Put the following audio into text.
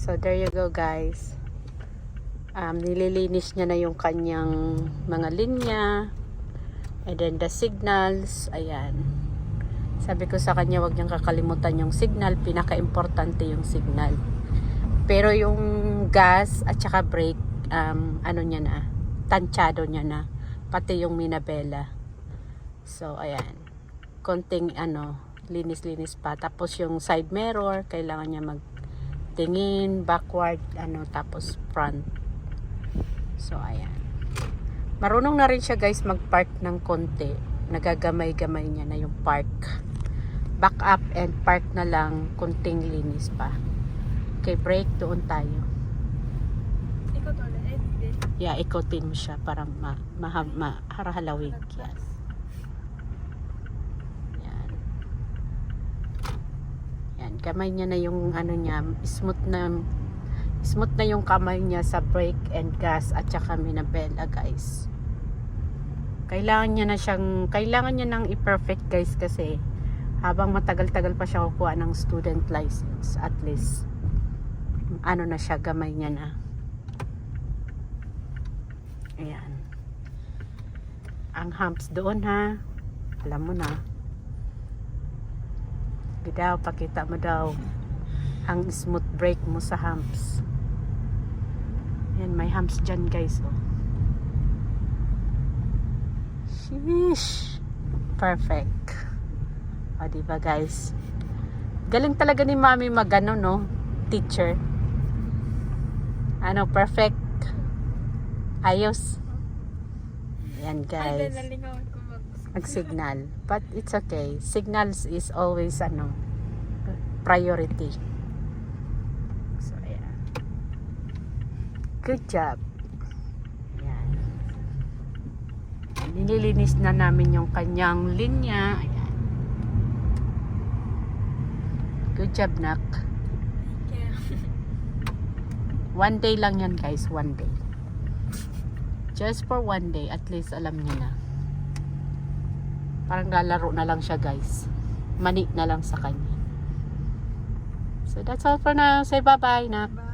So there you go guys. Nililinis niya na yung kanyang mga linya. And then the signals. Ayan. Sabi ko sa kanya, wag niyang kakalimutan yung signal. Pinaka-importante yung signal. Pero yung gas at saka brake, ano niya na, tansyado niya na. Pati yung minabela. So, ayan. Konting, linis-linis pa. Tapos yung side mirror, kailangan niya magtingin, backward, tapos front. So, ayan. Marunong na rin siya guys mag-park ng konti. Nagagamay-gamay niya na yung park. Back up and park na lang, konting linis pa. Okay, brake, doon tayo. Ikot ulit. Yeah, ikotin mo siya para maharhalawig. Yan. Yan. Yan, kamay niya na yung niya, smooth na yung kamay niya sa brake and gas at saka minabela guys. Kailangan niya nang i-perfect guys kasi habang matagal-tagal pa siya kukuha ng student license, at least na siya, gamay niya na. Ayan. Ang humps doon ha. Alam mo na. Daw, pakita mo daw ang smooth brake mo sa humps. Ayan, may humps dyan guys. Oh. Sheesh. Perfect. O, diba guys? Galing talaga ni mami magano, no? Teacher. Perfect. Ayos. Ayan guys. Mag-signal. But it's okay. Signals is always priority. So, ayan. Good job. Ayan. Nililinis na namin yung kanyang linya. Ayan. Good job, Nak. Yeah. One day lang yan, guys. One day. Just for one day. At least alam niya na. Parang lalaro na lang siya, guys. Mani na lang sa kanya. So, that's all for now. Say bye-bye, Nak. Bye.